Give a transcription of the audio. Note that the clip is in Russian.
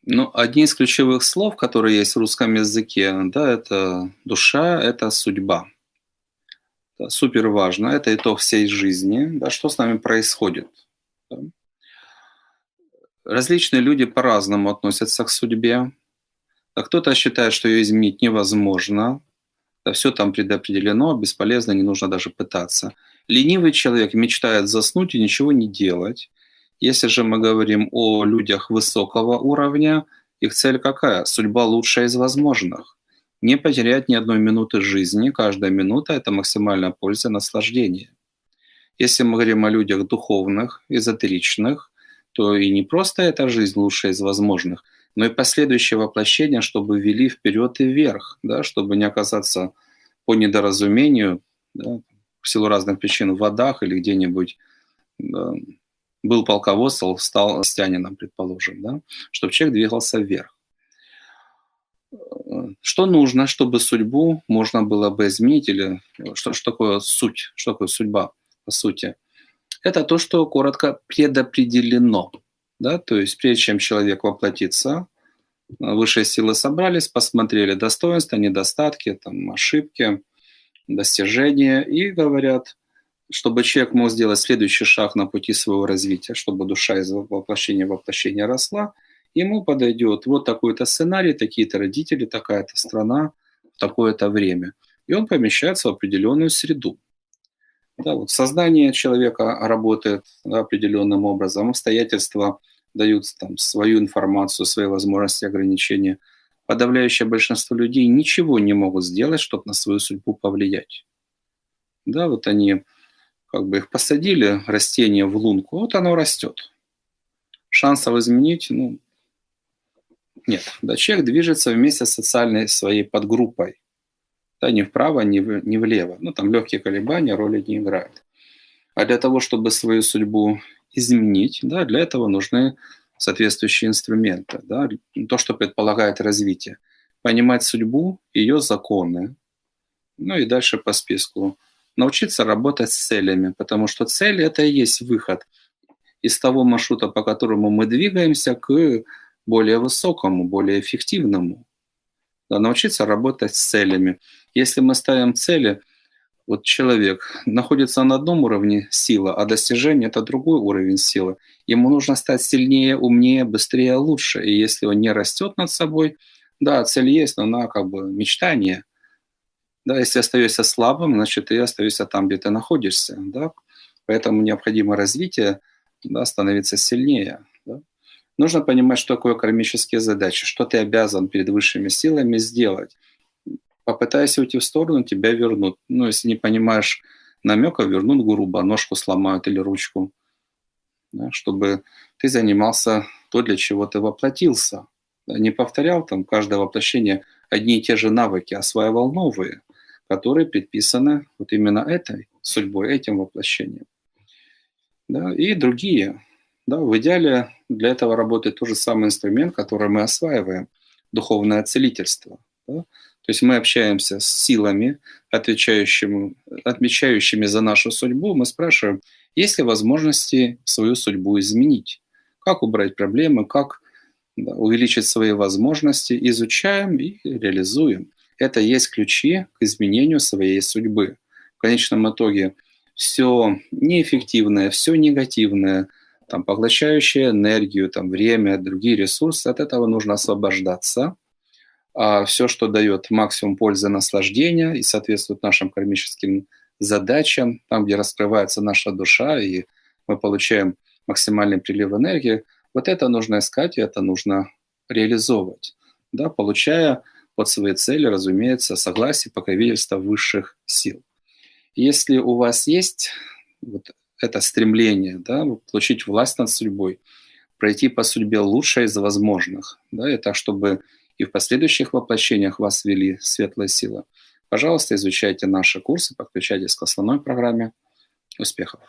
Ну, одни из ключевых слов, которые есть в русском языке, да, это душа, это судьба. Это супер важно, это итог всей жизни, да, что с нами происходит. Да. Различные люди по-разному относятся к судьбе. А кто-то считает, что ее изменить невозможно, да, все там предопределено, бесполезно, не нужно даже пытаться. Ленивый человек мечтает заснуть и ничего не делать. Если же мы говорим о людях высокого уровня, их цель какая? Судьба лучшая из возможных. Не потерять ни одной минуты жизни. Каждая минута – это максимальная польза, наслаждение. Если мы говорим о людях духовных, эзотеричных, то и не просто эта жизнь лучшая из возможных, но и последующее воплощение, чтобы вели вперед и вверх, да, чтобы не оказаться по недоразумению, да, в силу разных причин в водах или где-нибудь, да, был полководцем, стал христианином, предположим, да, чтобы человек двигался вверх. Что нужно, чтобы судьбу можно было бы изменить, или что такое суть, что такое судьба по сути? Это то, что коротко предопределено. Да? То есть прежде чем человек воплотится, высшие силы собрались, посмотрели достоинства, недостатки, там, ошибки, достижения и говорят, чтобы человек мог сделать следующий шаг на пути своего развития, чтобы душа из воплощения в воплощение росла, ему подойдет вот такой-то сценарий, такие-то родители, такая-то страна, в такое-то время. И он помещается в определенную среду. Да, вот сознание человека работает, да, определенным образом, обстоятельства дают там свою информацию, свои возможности, ограничения. Подавляющее большинство людей ничего не могут сделать, чтобы на свою судьбу повлиять. Да, вот они как бы их посадили, растение в лунку, вот оно растет. Шансов изменить, ну, нет. Да, человек движется вместе с социальной своей подгруппой. Да, ни вправо, ни влево. Ну, там легкие колебания роли не играют. А для того, чтобы свою судьбу изменить, да, для этого нужны соответствующие инструменты. Да, то, что предполагает развитие. Понимать судьбу, ее законы. Ну и дальше по списку. Научиться работать с целями, потому что цель – это и есть выход из того маршрута, по которому мы двигаемся, к более высокому, более эффективному. Да, научиться работать с целями. Если мы ставим цели, вот человек находится на одном уровне силы, а достижение – это другой уровень силы. Ему нужно стать сильнее, умнее, быстрее, лучше. И если он не растет над собой, да, цель есть, но она как бы мечтание. Да, если остаешься слабым, значит, ты остаешься там, где ты находишься. Да? Поэтому необходимо развитие, да, становиться сильнее. Да? Нужно понимать, что такое кармические задачи, что ты обязан перед высшими силами сделать. Попытайся уйти в сторону, тебя вернут. Ну, если не понимаешь намека, вернут грубо, ножку сломают или ручку. Да, чтобы ты занимался то, для чего ты воплотился. Да, не повторял там каждое воплощение одни и те же навыки, осваивал новые, которые предписаны вот именно этой судьбой, этим воплощением. Да, и другие. Да, в идеале для этого работает тот же самый инструмент, который мы осваиваем – духовное целительство. Да? То есть мы общаемся с силами, отвечающими за нашу судьбу. Мы спрашиваем, есть ли возможности свою судьбу изменить, как убрать проблемы, как, да, увеличить свои возможности. Изучаем и реализуем. Это и есть ключи к изменению своей судьбы. В конечном итоге все неэффективное, все негативное, там, поглощающее энергию, там, время, другие ресурсы, от этого нужно освобождаться. А все, что дает максимум пользы, наслаждения и соответствует нашим кармическим задачам, там, где раскрывается наша душа, и мы получаем максимальный прилив энергии, вот это нужно искать, и это нужно реализовывать, да, получая под свои цели, разумеется, согласие, покровительство высших сил. Если у вас есть вот это стремление, да, получить власть над судьбой, пройти по судьбе лучшее из возможных, да, и так, чтобы и в последующих воплощениях вас вели светлые силы, пожалуйста, изучайте наши курсы, подключайтесь к основной программе. Успехов!